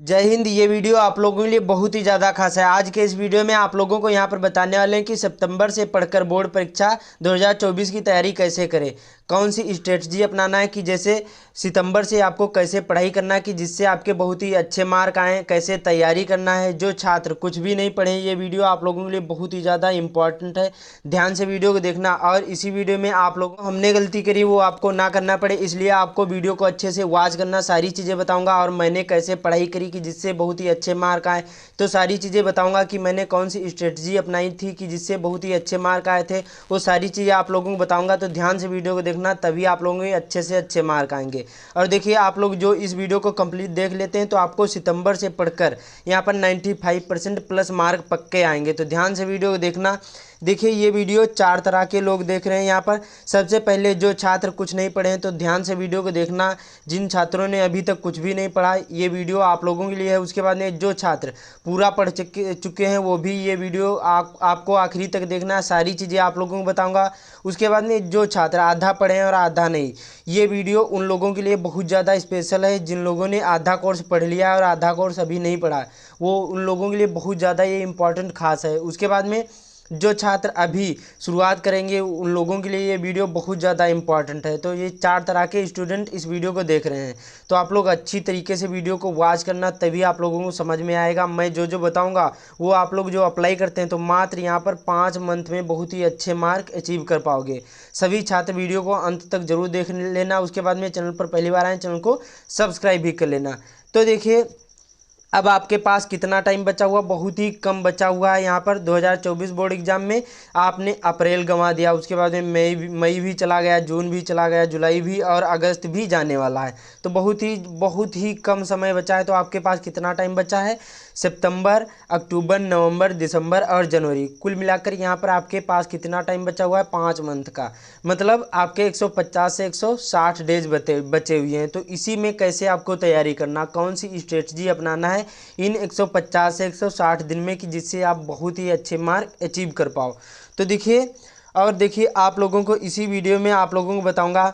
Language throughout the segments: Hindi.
जय हिंद। ये वीडियो आप लोगों के लिए बहुत ही ज़्यादा खास है। आज के इस वीडियो में आप लोगों को यहाँ पर बताने वाले हैं कि सितंबर से पढ़कर बोर्ड परीक्षा 2024 की तैयारी कैसे करें, कौन सी स्ट्रेटजी अपनाना है कि जैसे सितंबर से आपको कैसे पढ़ाई करना है कि जिससे आपके बहुत ही अच्छे मार्क आएँ, कैसे तैयारी करना है। जो छात्र कुछ भी नहीं पढ़े, ये वीडियो आप लोगों के लिए बहुत ही ज़्यादा इंपॉर्टेंट है। ध्यान से वीडियो को देखना और इसी वीडियो में आप लोगों हमने गलती करी वो आपको ना करना पड़े, इसलिए आपको वीडियो को अच्छे से वॉच करना। सारी चीज़ें बताऊँगा और मैंने कैसे पढ़ाई करी कि जिससे बहुत ही अच्छे मार्क आए। तो सारी चीज़ें बताऊंगा कि मैंने कौन सी स्ट्रेटजी अपनाई थी कि जिससे बहुत ही अच्छे मार्क आए थे। वो सारी चीज़ें आप लोगों को बताऊंगा, तो ध्यान से वीडियो को देखना, तभी आप लोगों के अच्छे से अच्छे मार्क आएंगे। और देखिए, आप लोग जो इस वीडियो को कंप्लीट देख लेते हैं तो आपको सितंबर से पढ़कर यहाँ पर 95% प्लस मार्क पक्के आएंगे। तो ध्यान से वीडियो को देखना। देखिए, ये वीडियो 4 तरह के लोग देख रहे हैं यहाँ पर। सबसे पहले जो छात्र कुछ नहीं पढ़े हैं, तो ध्यान से वीडियो को देखना। जिन छात्रों ने अभी तक कुछ भी नहीं पढ़ा, ये वीडियो आप लोगों के लिए है। उसके बाद में जो छात्र पूरा पढ़ चुके हैं, वो भी ये वीडियो आपको आखिरी तक देखना है। सारी चीज़ें आप लोगों को बताऊंगा। उसके बाद में जो छात्र आधा पढ़े हैं और आधा नहीं, ये वीडियो उन लोगों के लिए बहुत ज़्यादा स्पेशल है। जिन लोगों ने आधा कोर्स पढ़ लिया है और आधा कोर्स अभी नहीं पढ़ा, वो उन लोगों के लिए बहुत ज़्यादा ये इंपॉर्टेंट खास है। उसके बाद में जो छात्र अभी शुरुआत करेंगे, उन लोगों के लिए ये वीडियो बहुत ज़्यादा इंपॉर्टेंट है। तो ये 4 तरह के स्टूडेंट इस वीडियो को देख रहे हैं, तो आप लोग अच्छी तरीके से वीडियो को वॉच करना, तभी आप लोगों को समझ में आएगा। मैं जो जो बताऊंगा वो आप लोग जो अप्लाई करते हैं, तो मात्र यहाँ पर 5 मंथ में बहुत ही अच्छे मार्क अचीव कर पाओगे। सभी छात्र वीडियो को अंत तक जरूर देख लेना। उसके बाद में चैनल पर पहली बार आए, चैनल को सब्सक्राइब भी कर लेना। तो देखिए, अब आपके पास कितना टाइम बचा हुआ, बहुत ही कम बचा हुआ है। यहाँ पर 2024 बोर्ड एग्जाम में आपने अप्रैल गंवा दिया, उसके बाद में मई भी चला गया, जून भी चला गया, जुलाई भी, और अगस्त भी जाने वाला है। तो बहुत ही कम समय बचा है। तो आपके पास कितना टाइम बचा है? सितंबर, अक्टूबर, नवंबर, दिसंबर और जनवरी, कुल मिलाकर यहाँ पर आपके पास कितना टाइम बचा हुआ है? 5 मंथ का। मतलब आपके 150 से 160 डेज बचे हुए हैं। तो इसी में कैसे आपको तैयारी करना, कौन सी स्ट्रेटजी अपनाना है इन 150 से 160 दिन में कि जिससे आप बहुत ही अच्छे मार्क अचीव कर पाओ। तो देखिए आप लोगों को इसी वीडियो में आप लोगों को बताऊंगा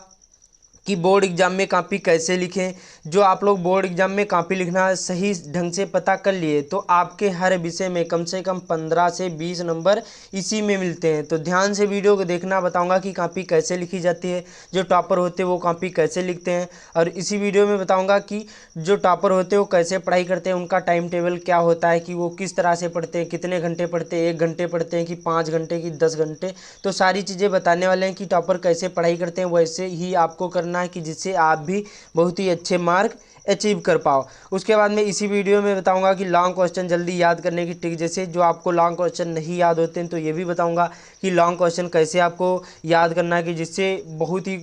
कि बोर्ड एग्जाम में कॉपी कैसे लिखें। जो आप लोग बोर्ड एग्जाम में कॉपी लिखना सही ढंग से पता कर लिए, तो आपके हर विषय में कम से कम 15 से 20 नंबर इसी में मिलते हैं। तो ध्यान से वीडियो को देखना, बताऊंगा कि कॉपी कैसे लिखी जाती है, जो टॉपर होते हैं वो कॉपी कैसे लिखते हैं। और इसी वीडियो में बताऊँगा कि जो टॉपर होते हैं वो कैसे पढ़ाई करते हैं, उनका टाइम टेबल क्या होता है, कि वो किस तरह से पढ़ते हैं, कितने घंटे पढ़ते हैं, 1 घंटे पढ़ते हैं कि 5 घंटे की 10 घंटे। तो सारी चीज़ें बताने वाले हैं कि टॉपर कैसे पढ़ाई करते हैं, वैसे ही आपको करना है कि जिससे आप भी बहुत ही अच्छे मार्क अचीव कर पाओ। उसके बाद में इसी वीडियो में बताऊंगा कि लॉन्ग क्वेश्चन जल्दी याद करने की ट्रिक, जैसे जो आपको लॉन्ग क्वेश्चन नहीं याद होते हैं, तो ये भी बताऊंगा कि लॉन्ग क्वेश्चन कैसे आपको याद करना है कि जिससे बहुत ही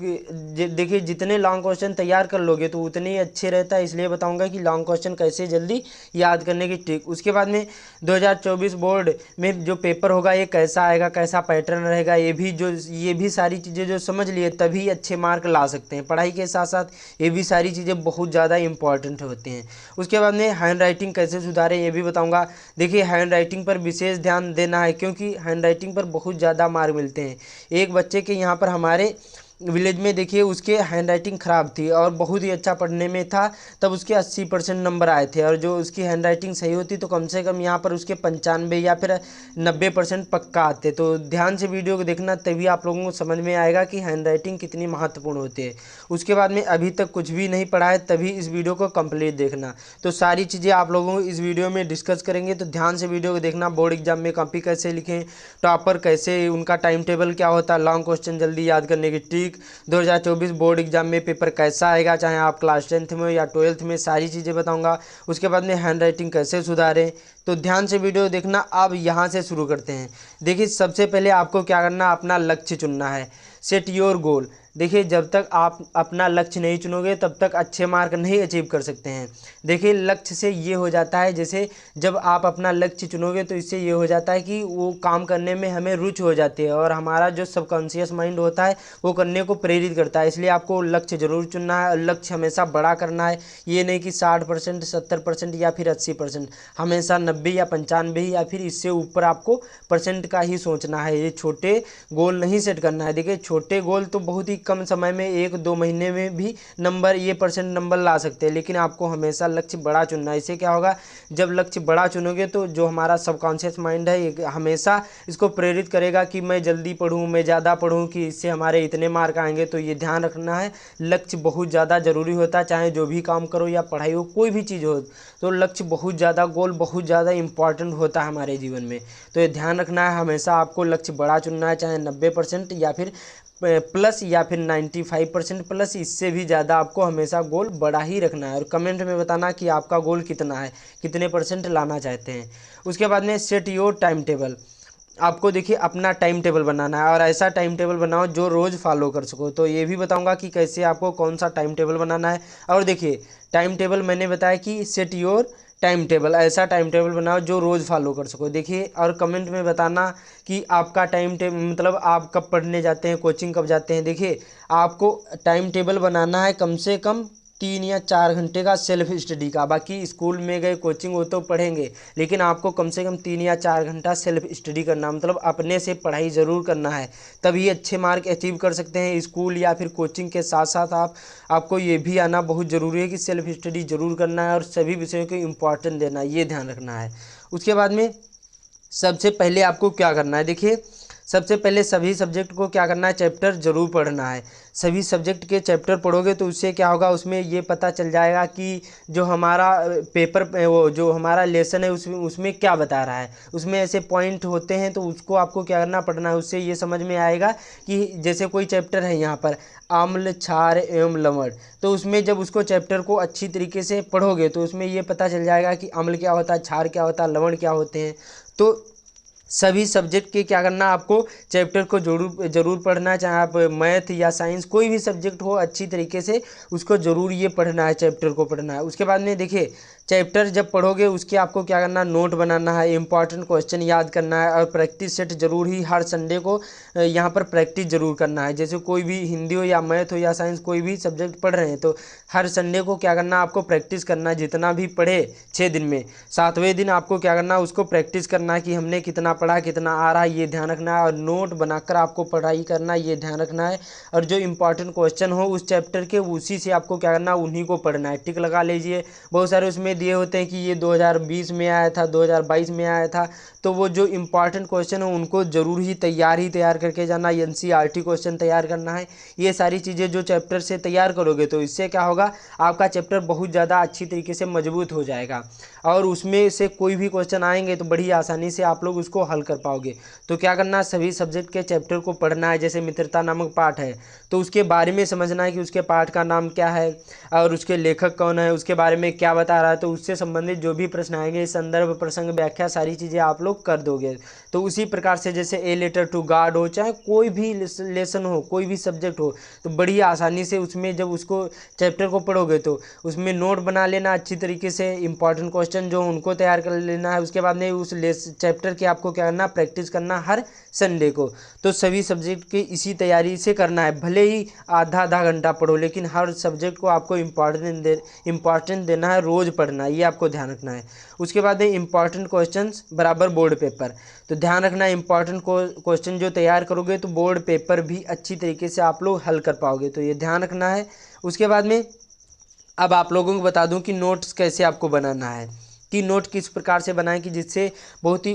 देखिए, जितने लॉन्ग क्वेश्चन तैयार कर लोगे तो उतने ही अच्छे रहता है। इसलिए बताऊंगा कि लॉन्ग क्वेश्चन कैसे जल्दी याद करने की ट्रिक। उसके बाद में 2024 बोर्ड में जो पेपर होगा ये कैसा आएगा, कैसा पैटर्न रहेगा, ये भी सारी चीज़ें जो समझ लिए तभी अच्छे मार्क ला सकते हैं। पढ़ाई के साथ साथ ये भी सारी चीज़ें बहुत ज़्यादा इंपॉर्टेंट होती हैं। उसके बाद में हैंड राइटिंग कैसे सुधारें, ये भी बताऊंगा। देखिए, हैंड राइटिंग पर विशेष ध्यान देना है, क्योंकि हैंड राइटिंग पर बहुत ज़्यादा मार्क मिलते हैं। एक बच्चे के यहाँ पर हमारे विलेज में देखिए, उसके हैंड राइटिंग ख़राब थी और बहुत ही अच्छा पढ़ने में था, तब उसके 80% नंबर आए थे। और जो उसकी हैंड राइटिंग सही होती तो कम से कम यहाँ पर उसके 95 या फिर 90% पक्का आते। तो ध्यान से वीडियो को देखना, तभी आप लोगों को समझ में आएगा कि हैंड राइटिंग कितनी महत्वपूर्ण होती है। उसके बाद में अभी तक कुछ भी नहीं पढ़ा है, तभी इस वीडियो को कंप्लीट देखना। तो सारी चीज़ें आप लोगों को इस वीडियो में डिस्कस करेंगे, तो ध्यान से वीडियो को देखना। बोर्ड एग्जाम में कॉपी कैसे लिखें, टॉपर कैसे, उनका टाइम टेबल क्या होता है, लॉन्ग क्वेश्चन जल्दी याद करने की ट्रिक, 2024 बोर्ड एग्जाम में पेपर कैसा आएगा, चाहे आप क्लास 10th में या 12th में, सारी चीज़ें बताऊंगा। उसके बाद में हैंड राइटिंग कैसे सुधारें। तो ध्यान से वीडियो देखना। अब यहाँ से शुरू करते हैं। देखिए, सबसे पहले आपको क्या करना, अपना लक्ष्य चुनना है। Set your goal. देखिए, जब तक आप अपना लक्ष्य नहीं चुनोगे तब तक अच्छे मार्क नहीं अचीव कर सकते हैं। देखिए, लक्ष्य से ये हो जाता है, जैसे जब आप अपना लक्ष्य चुनोगे तो इससे ये हो जाता है कि वो काम करने में हमें रुचि हो जाती है, और हमारा जो सबकॉन्शियस माइंड होता है वो करने को प्रेरित करता है। इसलिए आपको लक्ष्य जरूर चुनना है, और लक्ष्य हमेशा बड़ा करना है। ये नहीं कि 60%, 70% या फिर 80%, हमेशा 90 या 95 या फिर इससे ऊपर आपको परसेंट का ही सोचना है। ये छोटे गोल नहीं सेट करना है। देखिए, छोटे गोल तो बहुत ही कम समय में 1-2 महीने में भी नंबर ये परसेंट नंबर ला सकते हैं, लेकिन आपको हमेशा लक्ष्य बड़ा चुनना है। इससे क्या होगा, जब लक्ष्य बड़ा चुनोगे तो जो हमारा सबकॉन्शियस माइंड है ये हमेशा इसको प्रेरित करेगा कि मैं जल्दी पढूं, मैं ज़्यादा पढूं, कि इससे हमारे इतने मार्क आएंगे। तो ये ध्यान रखना है, लक्ष्य बहुत ज़्यादा ज़रूरी होता है, चाहे जो भी काम करो या पढ़ाई हो, कोई भी चीज़ हो, तो लक्ष्य बहुत ज़्यादा, गोल बहुत ज़्यादा इंपॉर्टेंट होता है हमारे जीवन में। तो ये ध्यान रखना है, हमेशा आपको लक्ष्य बड़ा चुनना है, चाहे 90% या फिर प्लस या फिर 95% प्लस, इससे भी ज़्यादा आपको हमेशा गोल बड़ा ही रखना है। और कमेंट में बताना कि आपका गोल कितना है, कितने परसेंट लाना चाहते हैं। उसके बाद में सेट योर टाइम टेबल। आपको देखिए अपना टाइम टेबल बनाना है, और ऐसा टाइम टेबल बनाओ जो रोज़ फॉलो कर सको। तो ये भी बताऊंगा कि कैसे आपको कौन सा टाइम टेबल बनाना है। और देखिए टाइम टेबल मैंने बताया कि सेट योर टाइम टेबल, ऐसा टाइम टेबल बनाओ जो रोज़ फॉलो कर सको। देखिए और कमेंट में बताना कि आपका टाइम टेबल मतलब आप कब पढ़ने जाते हैं, कोचिंग कब जाते हैं। देखिए आपको टाइम टेबल बनाना है कम से कम 3 या 4 घंटे का सेल्फ स्टडी का। बाकी स्कूल में गए कोचिंग वो तो पढ़ेंगे, लेकिन आपको कम से कम 3 या 4 घंटा सेल्फ स्टडी करना, मतलब अपने से पढ़ाई ज़रूर करना है, तभी अच्छे मार्क अचीव कर सकते हैं। स्कूल या फिर कोचिंग के साथ साथ आपको ये भी आना बहुत ज़रूरी है कि सेल्फ स्टडी ज़रूर करना है और सभी विषयों को इम्पॉर्टेंट देना है, ये ध्यान रखना है। उसके बाद में सबसे पहले आपको क्या करना है, देखिए सबसे पहले सभी सब्जेक्ट को क्या करना है, चैप्टर ज़रूर पढ़ना है। सभी सब्जेक्ट के चैप्टर पढ़ोगे तो उससे क्या होगा, उसमें ये पता चल जाएगा कि जो हमारा पेपर वो जो हमारा लेसन है उसमें क्या बता रहा है, उसमें ऐसे पॉइंट होते हैं, तो उसको आपको क्या करना पढ़ना है। उससे ये समझ में आएगा कि जैसे कोई चैप्टर है यहाँ पर आम्ल, क्षार एवं लवण, तो उसमें जब उसको चैप्टर को अच्छी तरीके से पढ़ोगे तो उसमें ये पता चल जाएगा कि अम्ल क्या होता है, क्षार क्या होता है, लवण क्या होते हैं। तो सभी सब्जेक्ट के क्या करना, आपको चैप्टर को ज़रूर पढ़ना है, चाहे आप मैथ या साइंस कोई भी सब्जेक्ट हो, अच्छी तरीके से उसको ज़रूर ये पढ़ना है, चैप्टर को पढ़ना है। उसके बाद में देखिए चैप्टर जब पढ़ोगे उसके आपको क्या करना, नोट बनाना है, इंपॉर्टेंट क्वेश्चन याद करना है, और प्रैक्टिस सेट ज़रूर ही हर संडे को यहाँ पर प्रैक्टिस ज़रूर करना है। जैसे कोई भी हिंदी हो या मैथ हो या साइंस कोई भी सब्जेक्ट पढ़ रहे हैं तो हर संडे को क्या करना, आपको प्रैक्टिस करना है। जितना भी पढ़े 6 दिन में, 7वें दिन आपको क्या करना, उसको प्रैक्टिस करना है कि हमने कितना पढ़ा, कितना आ रहा है, ये ध्यान रखना है। और नोट बनाकर आपको पढ़ाई करना है, ये ध्यान रखना है। और जो इंपॉर्टेंट क्वेश्चन हो उस चैप्टर के, उसी से आपको क्या करना, उन्हीं को पढ़ना है, टिक लगा लीजिए। बहुत सारे उसमें दिए होते हैं कि ये 2020 में आया था, 2022 में आया था, तो वो जो इंपॉर्टेंट क्वेश्चन है उनको ज़रूर ही तैयार करके जाना। एनसीईआरटी क्वेश्चन तैयार करना है। ये सारी चीज़ें जो चैप्टर से तैयार करोगे तो इससे क्या होगा, आपका चैप्टर बहुत ज़्यादा अच्छी तरीके से मजबूत हो जाएगा, और उसमें से कोई भी क्वेश्चन आएंगे तो बड़ी आसानी से आप लोग उसको हल कर पाओगे। तो क्या करना, सभी सब्जेक्ट के चैप्टर को पढ़ना है। जैसे मित्रता नामक पाठ है तो उसके बारे में समझना है कि उसके पाठ का नाम क्या है और उसके लेखक कौन है, उसके बारे में क्या बता रहा है। तो उससे संबंधित जो भी प्रश्न आएंगे, संदर्भ, प्रसंग, व्याख्या, सारी चीज़ें आप लोग कर दोगे। तो उसी प्रकार से जैसे ए लेटर टू गॉड हो, चाहे कोई भी लेसन हो, कोई भी सब्जेक्ट हो, तो बड़ी आसानी से उसमें जब उसको चैप्टर को पढ़ोगे तो उसमें नोट बना लेना अच्छी तरीके से, इंपॉर्टेंट क्वेश्चन जो उनको तैयार कर लेना है। उसके बाद में उस चैप्टर की आपको क्या करना, प्रैक्टिस करना हर संडे को। तो सभी सब्जेक्ट की इसी तैयारी से करना है, भले ही आधा घंटा पढ़ो, लेकिन हर सब्जेक्ट को आपको इम्पॉर्टेंट देना है, रोज़ पढ़ना है, ये आपको ध्यान रखना है। उसके बाद में इंपॉर्टेंट क्वेश्चंस बराबर बोर्ड पेपर, तो ध्यान रखना इंपॉर्टेंट क्वेश्चन जो तैयार करोगे तो बोर्ड पेपर भी अच्छी तरीके से आप लोग हल कर पाओगे, तो ये ध्यान रखना है। उसके बाद में अब आप लोगों को बता दूं कि नोट्स कैसे आपको बनाना है, कि नोट किस प्रकार से बनाएं कि जिससे बहुत ही,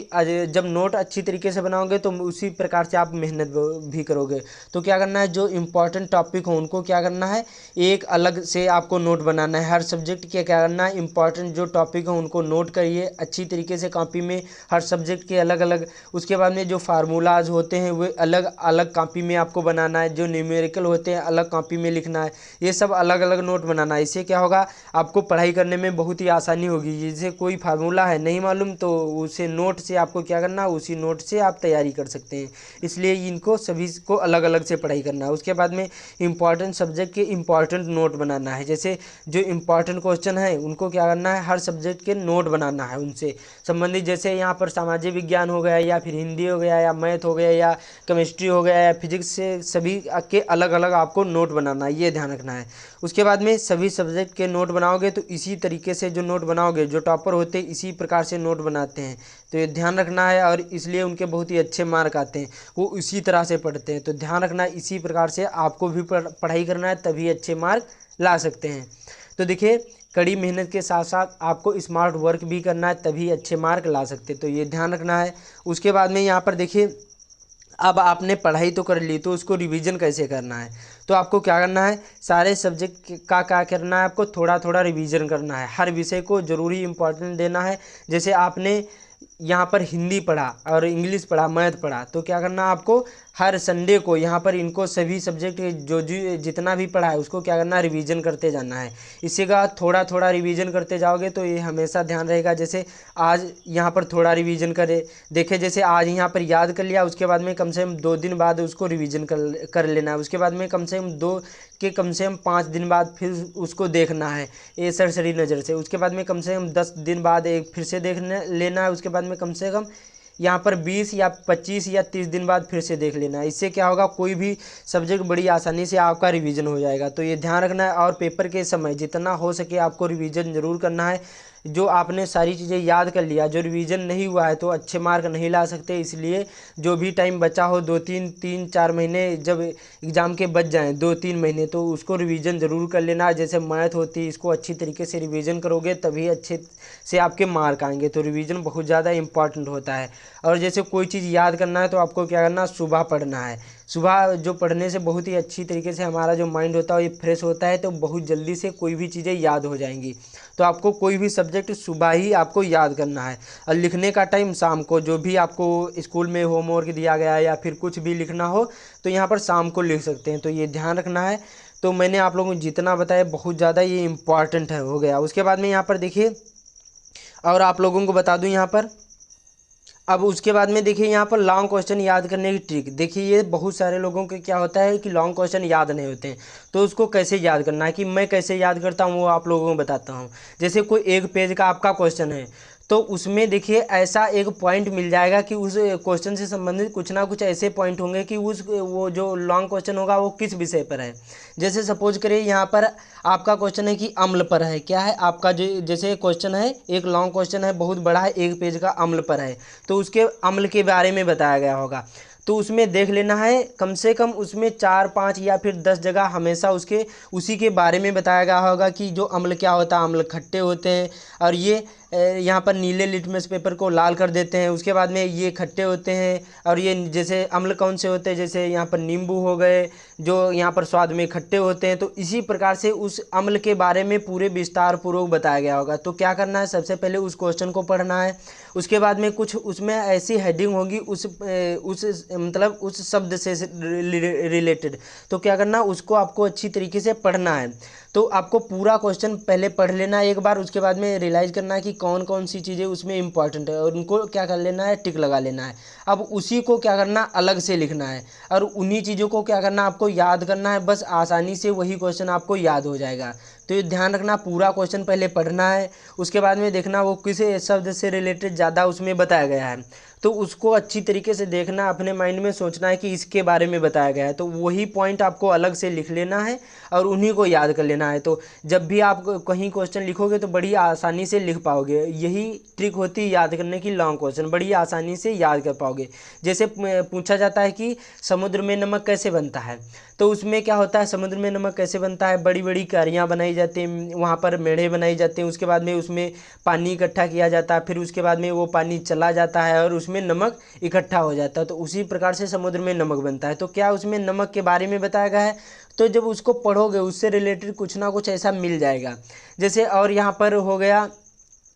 जब नोट अच्छी तरीके से बनाओगे तो उसी प्रकार से आप मेहनत भी करोगे। तो क्या करना है, जो इम्पोर्टेंट टॉपिक हो उनको क्या करना है, एक अलग से आपको नोट बनाना है। हर सब्जेक्ट के क्या करना है, इंपॉर्टेंट जो टॉपिक हो उनको नोट करिए अच्छी तरीके से कॉपी में, हर सब्जेक्ट के अलग अलग। उसके बाद में जो फार्मूलाज होते हैं वे अलग अलग कॉपी में आपको बनाना है, जो न्यूमेरिकल होते हैं अलग कॉपी में लिखना है, ये सब अलग अलग नोट बनाना है। इससे क्या होगा, आपको पढ़ाई करने में बहुत ही आसानी होगी। जैसे कोई फार्मूला है नहीं मालूम तो उसे नोट से आपको क्या करना, उसी नोट से आप तैयारी कर सकते हैं। इसलिए इनको सभी को अलग अलग से पढ़ाई करना है। उसके बाद में इंपॉर्टेंट सब्जेक्ट के इंपॉर्टेंट नोट बनाना है। जैसे जो इंपॉर्टेंट क्वेश्चन है उनको क्या करना है, हर सब्जेक्ट के नोट बनाना है उनसे संबंधित। जैसे यहाँ पर सामाजिक विज्ञान हो गया, या फिर हिंदी हो गया, या मैथ हो गया, या केमिस्ट्री हो गया, या फिजिक्स, से सभी के अलग अलग आपको नोट बनाना है, ये ध्यान रखना है। उसके बाद में सभी सब्जेक्ट के नोट बनाओगे तो इसी तरीके से जो नोट बनाओगे, जो टॉपर टॉपर होते हैं इसी प्रकार से नोट बनाते हैं, तो ये ध्यान रखना है। और इसलिए उनके बहुत ही अच्छे मार्क आते हैं, वो इसी तरह से पढ़ते हैं। तो ध्यान रखना है, इसी प्रकार से आपको भी पढ़ाई करना है, तभी अच्छे मार्क ला सकते हैं। तो देखिए, कड़ी मेहनत के साथ साथ आपको स्मार्ट वर्क भी करना है, तभी अच्छे मार्क ला सकते हैं, तो ये ध्यान रखना है। उसके बाद में यहाँ पर देखिए, अब आपने पढ़ाई तो कर ली, तो उसको रिवीजन कैसे करना है। तो आपको क्या करना है, सारे सब्जेक्ट का क्या करना है, आपको थोड़ा थोड़ा रिवीजन करना है, हर विषय को ज़रूरी इम्पोर्टेंट देना है। जैसे आपने यहाँ पर हिंदी पढ़ा और इंग्लिश पढ़ा, मैथ पढ़ा, तो क्या करना है आपको, हर संडे को यहाँ पर इनको सभी सब्जेक्ट जो जितना भी पढ़ा है उसको क्या करना है, रिवीजन करते जाना है। इसी का थोड़ा थोड़ा रिवीजन करते जाओगे तो ये हमेशा ध्यान रहेगा। जैसे आज यहाँ पर थोड़ा रिवीजन करे, देखे जैसे आज यहाँ पर याद कर लिया, उसके बाद में कम से कम 2 दिन बाद उसको रिवीजन कर लेना है। उसके बाद में कम से कम 5 दिन बाद फिर उसको देखना है ये सरसरी नज़र से। उसके बाद में कम से कम 10 दिन बाद एक फिर से लेना है। उसके बाद में कम से कम यहाँ पर 20 या 25 या 30 दिन बाद फिर से देख लेना है। इससे क्या होगा, कोई भी सब्जेक्ट बड़ी आसानी से आपका रिवीजन हो जाएगा। तो ये ध्यान रखना है। और पेपर के समय जितना हो सके आपको रिवीजन ज़रूर करना है। जो आपने सारी चीज़ें याद कर लिया, जो रिवीजन नहीं हुआ है तो अच्छे मार्क नहीं ला सकते। इसलिए जो भी टाइम बचा हो, 2-3-4 महीने, जब एग्ज़ाम के बच जाएँ 2-3 महीने, तो उसको रिवीजन ज़रूर कर लेना। जैसे मैथ होती है, इसको अच्छी तरीके से रिवीजन करोगे तभी अच्छे से आपके मार्क आएंगे। तो रिवीजन बहुत ज़्यादा इंपॉर्टेंट होता है। और जैसे कोई चीज़ याद करना है तो आपको क्या करना, सुबह पढ़ना है। सुबह जो पढ़ने से बहुत ही अच्छी तरीके से हमारा जो माइंड होता है ये फ्रेश होता है, तो बहुत जल्दी से कोई भी चीज़ें याद हो जाएंगी। तो आपको कोई भी सब्जेक्ट सुबह ही आपको याद करना है। और लिखने का टाइम शाम को, जो भी आपको स्कूल में होमवर्क दिया गया है या फिर कुछ भी लिखना हो तो यहाँ पर शाम को लिख सकते हैं। तो ये ध्यान रखना है। तो मैंने आप लोगों को जितना बताया बहुत ज़्यादा ये इम्पॉर्टेंट है, हो गया। उसके बाद में यहाँ पर देखिए, और आप लोगों को बता दूं यहाँ पर, अब उसके बाद में देखिए यहाँ पर लॉन्ग क्वेश्चन याद करने की ट्रिक। देखिए, ये बहुत सारे लोगों के क्या होता है कि लॉन्ग क्वेश्चन याद नहीं होते हैं, तो उसको कैसे याद करना है, कि मैं कैसे याद करता हूँ वो आप लोगों को बताता हूँ। जैसे कोई एक पेज का आपका क्वेश्चन है, तो उसमें देखिए ऐसा एक पॉइंट मिल जाएगा कि उस क्वेश्चन से संबंधित कुछ ना कुछ ऐसे पॉइंट होंगे कि वो जो लॉन्ग क्वेश्चन होगा वो किस विषय पर है। जैसे सपोज करिए यहाँ पर आपका क्वेश्चन है कि अम्ल पर है, क्या है आपका जो जैसे क्वेश्चन है, एक लॉन्ग क्वेश्चन है, बहुत बड़ा है, एक पेज का, अम्ल पर है, तो उसके अम्ल के बारे में बताया गया होगा। तो उसमें देख लेना है कम से कम उसमें 4-5 या फिर 10 जगह हमेशा उसी के बारे में बताया गया होगा कि जो अम्ल क्या होता है, अम्ल खट्टे होते हैं और ये यहाँ पर नीले लिटमस पेपर को लाल कर देते हैं। उसके बाद में ये खट्टे होते हैं, और ये जैसे अम्ल कौन से होते हैं, जैसे यहाँ पर नींबू हो गए जो यहाँ पर स्वाद में खट्टे होते हैं। तो इसी प्रकार से उस अम्ल के बारे में पूरे विस्तार पूर्वक बताया गया होगा। तो क्या करना है, सबसे पहले उस क्वेश्चन को पढ़ना है। उसके बाद में कुछ उसमें ऐसी हेडिंग होगी उस मतलब उस शब्द से रिलेटेड, तो क्या करना, उसको आपको अच्छी तरीके से पढ़ना है। तो आपको पूरा क्वेश्चन पहले पढ़ लेना है एक बार, उसके बाद में रियलाइज़ करना है कि कौन कौन सी चीज़ें उसमें इंपॉर्टेंट है और उनको क्या कर लेना है, टिक लगा लेना है। अब उसी को क्या करना, अलग से लिखना है और उन्हीं चीज़ों को क्या करना, आपको याद करना है। बस आसानी से वही क्वेश्चन आपको याद हो जाएगा। तो ये ध्यान रखना, पूरा क्वेश्चन पहले पढ़ना है, उसके बाद में देखना वो किस शब्द से रिलेटेड ज़्यादा उसमें बताया गया है, तो उसको अच्छी तरीके से देखना, अपने माइंड में सोचना है कि इसके बारे में बताया गया है, तो वही पॉइंट आपको अलग से लिख लेना है और उन्हीं को याद कर लेना है। तो जब भी आप कहीं क्वेश्चन लिखोगे तो बड़ी आसानी से लिख पाओगे। यही ट्रिक होती है याद करने की, लॉन्ग क्वेश्चन बड़ी आसानी से याद कर पाओगे। जैसे पूछा जाता है कि समुद्र में नमक कैसे बनता है, तो उसमें क्या होता है, समुद्र में नमक कैसे बनता है, बड़ी बड़ी क्यारियाँ बनाई जाती हैं, वहाँ पर मेढ़े बनाई जाते हैं, उसके बाद में उसमें पानी इकट्ठा किया जाता है, फिर उसके बाद में वो पानी चला जाता है और उसमें नमक इकट्ठा हो जाता है। तो उसी प्रकार से समुद्र में नमक बनता है। तो क्या उसमें नमक के बारे में बताया गया है, तो जब उसको पढ़ोगे उससे रिलेटेड कुछ ना कुछ ऐसा मिल जाएगा। जैसे और यहाँ पर हो गया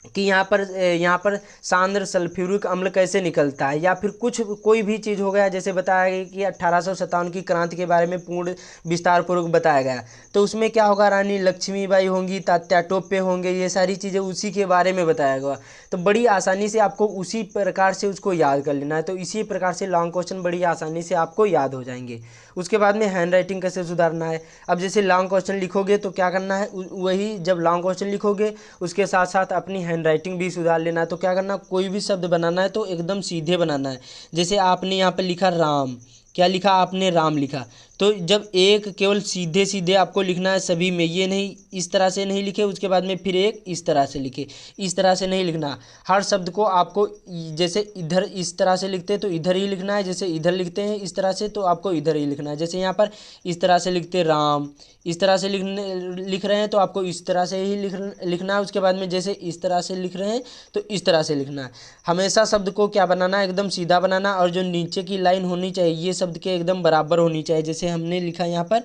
कि यहाँ पर सांद्र सल्फ्यूरिक अम्ल कैसे निकलता है, या फिर कोई भी चीज़ हो गया। जैसे बताया गया कि 1857 की क्रांति के बारे में पूर्ण विस्तार पूर्वक बताया गया, तो उसमें क्या होगा, रानी लक्ष्मीबाई होंगी, तात्या टोपे होंगे, ये सारी चीज़ें उसी के बारे में बताया गया। तो बड़ी आसानी से आपको उसी प्रकार से उसको याद कर लेना है। तो इसी प्रकार से लॉन्ग क्वेश्चन बड़ी आसानी से आपको याद हो जाएंगे। उसके बाद में हैंड राइटिंग कैसे सुधारना है। अब जैसे लॉन्ग क्वेश्चन लिखोगे तो क्या करना है, वही जब लॉन्ग क्वेश्चन लिखोगे उसके साथ साथ अपनी हैंड राइटिंग भी सुधार लेना है। तो क्या करना, कोई भी शब्द बनाना है तो एकदम सीधे बनाना है। जैसे आपने यहाँ पर लिखा राम, क्या लिखा आपने, राम लिखा, तो जब एक केवल सीधे सीधे आपको लिखना है सभी में, ये नहीं इस तरह से नहीं लिखे, उसके बाद में फिर एक इस तरह से लिखे, इस तरह से नहीं लिखना। हर शब्द को आपको जैसे इधर इस तरह से लिखते हैं तो इधर ही लिखना है, जैसे इधर लिखते हैं इस तरह से तो आपको इधर ही लिखना है। जैसे यहाँ पर इस तरह से लिखते राम, इस तरह से लिख रहे हैं तो आपको इस तरह से ही लिखना है। उसके बाद में जैसे इस तरह से लिख रहे हैं तो इस तरह से लिखना है। हमेशा शब्द को क्या बनाना है, एकदम सीधा बनाना, और जो नीचे की लाइन होनी चाहिए ये शब्द के एकदम बराबर होनी चाहिए। जैसे हमने लिखा यहाँ पर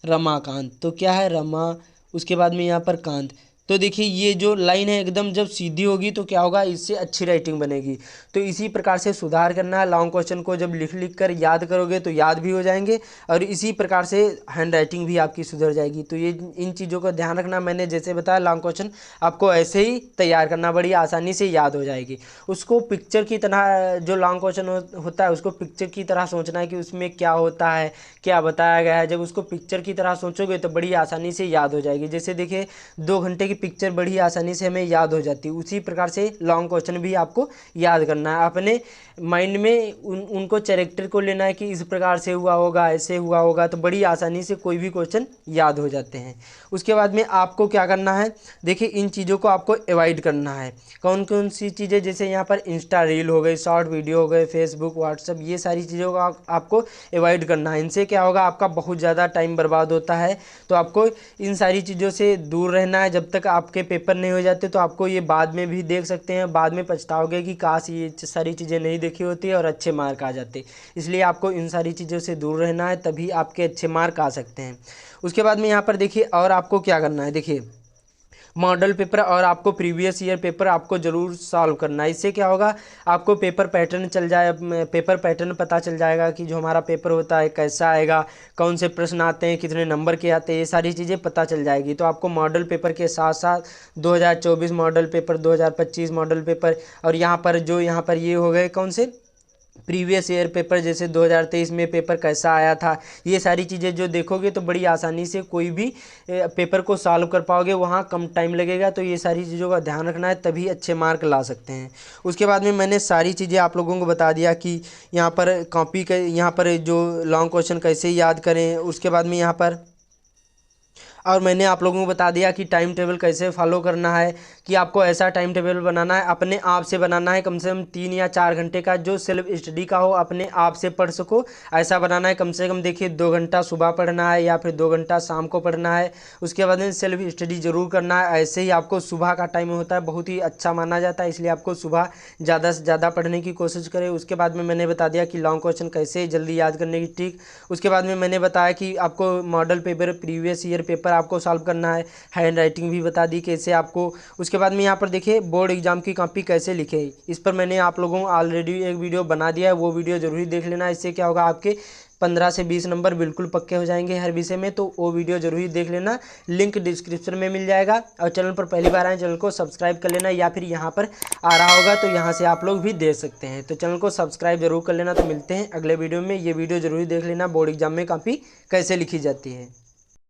रमाकांत, तो क्या है रमा, उसके बाद में यहाँ पर कांत, तो देखिए ये जो लाइन है एकदम जब सीधी होगी तो क्या होगा, इससे अच्छी राइटिंग बनेगी। तो इसी प्रकार से सुधार करना है। लॉन्ग क्वेश्चन को जब लिख कर याद करोगे तो याद भी हो जाएंगे, और इसी प्रकार से हैंड राइटिंग भी आपकी सुधर जाएगी। तो ये इन चीज़ों का ध्यान रखना। मैंने जैसे बताया लॉन्ग क्वेश्चन आपको ऐसे ही तैयार करना, बड़ी आसानी से याद हो जाएगी। उसको पिक्चर की तरह, जो लॉन्ग क्वेश्चन होता है उसको पिक्चर की तरह सोचना है कि उसमें क्या होता है, क्या बताया गया है। जब उसको पिक्चर की तरह सोचोगे तो बड़ी आसानी से याद हो जाएगी। जैसे देखिए 2 घंटे पिक्चर बड़ी आसानी से हमें याद हो जाती है, उसी प्रकार से लॉन्ग क्वेश्चन भी आपको याद करना है। अपने माइंड में उनको कैरेक्टर को लेना है कि इस प्रकार से हुआ होगा, ऐसे हुआ होगा, तो बड़ी आसानी से कोई भी क्वेश्चन याद हो जाते हैं। उसके बाद में आपको क्या करना है, देखिए इन चीज़ों को आपको अवॉइड करना है। कौन कौन सी चीज़ें, जैसे यहाँ पर इंस्टा रील हो गई, शॉर्ट वीडियो हो गए, फेसबुक व्हाट्सअप, ये सारी चीज़ों को आपको अवॉइड करना है। इनसे क्या होगा, आपका बहुत ज़्यादा टाइम बर्बाद होता है। तो आपको इन सारी चीज़ों से दूर रहना है। जब तक आपके पेपर नहीं हो जाते तो आपको ये बाद में भी देख सकते हैं, बाद में पछताओगे कि काश ये सारी चीज़ें नहीं देखी होती और अच्छे मार्क आ जाते। इसलिए आपको इन सारी चीज़ों से दूर रहना है, तभी आपके अच्छे मार्क आ सकते हैं। उसके बाद में यहाँ पर देखिए और आपको क्या करना है, देखिए मॉडल पेपर और आपको प्रीवियस ईयर पेपर आपको ज़रूर सॉल्व करना है। इससे क्या होगा, आपको पेपर पैटर्न पेपर पैटर्न पता चल जाएगा कि जो हमारा पेपर होता है कैसा आएगा, कौन से प्रश्न आते हैं, कितने नंबर के आते हैं, ये सारी चीज़ें पता चल जाएगी। तो आपको मॉडल पेपर के साथ साथ 2024 मॉडल पेपर, 2025 मॉडल पेपर, और यहाँ पर ये हो गए कौन से प्रीवियस ईयर पेपर, जैसे 2023 में पेपर कैसा आया था, ये सारी चीज़ें जो देखोगे तो बड़ी आसानी से कोई भी पेपर को सॉल्व कर पाओगे, वहाँ कम टाइम लगेगा। तो ये सारी चीज़ों का ध्यान रखना है, तभी अच्छे मार्क ला सकते हैं। उसके बाद में मैंने सारी चीज़ें आप लोगों को बता दिया कि यहाँ पर कॉपी के, यहाँ पर जो लॉन्ग क्वेश्चन कैसे याद करें। उसके बाद में यहाँ पर और मैंने आप लोगों को बता दिया कि टाइम टेबल कैसे फॉलो करना है, कि आपको ऐसा टाइम टेबल बनाना है, अपने आप से बनाना है, कम से कम 3 या 4 घंटे का, जो सेल्फ स्टडी का हो, अपने आप से पढ़ सको, ऐसा बनाना है। कम से कम देखिए 2 घंटा सुबह पढ़ना है या फिर 2 घंटा शाम को पढ़ना है। उसके बाद में सेल्फ स्टडी ज़रूर करना है। ऐसे ही आपको सुबह का टाइम होता है बहुत ही अच्छा माना जाता है, इसलिए आपको सुबह ज़्यादा से ज़्यादा पढ़ने की कोशिश करें। उसके बाद में मैंने बता दिया कि लॉन्ग क्वेश्चन कैसे जल्दी याद करने की ट्रिक। उसके बाद में मैंने बताया कि आपको model paper, previous year paper आपको सॉल्व करना है। हैंड राइटिंग भी बता दी कैसे आपको। उसके बाद में यहाँ पर देखिए बोर्ड एग्जाम की कॉपी कैसे लिखे, इस पर मैंने आप लोगों को ऑलरेडी एक वीडियो बना दिया है, वो वीडियो जरूर ही देख लेना। इससे क्या होगा, आपके 15 से 20 नंबर बिल्कुल पक्के हो जाएंगे हर विषय में। तो वो वीडियो जरूर ही देख लेना, लिंक डिस्क्रिप्शन में मिल जाएगा। और चैनल पर पहली बार आए, चैनल को सब्सक्राइब कर लेना, या फिर यहाँ पर आ रहा होगा तो यहाँ से आप लोग भी देख सकते हैं। तो चैनल को सब्सक्राइब जरूर कर लेना। तो मिलते हैं अगले वीडियो में, ये वीडियो जरूर ही देख लेना, बोर्ड एग्जाम में कॉपी कैसे लिखी जाती है।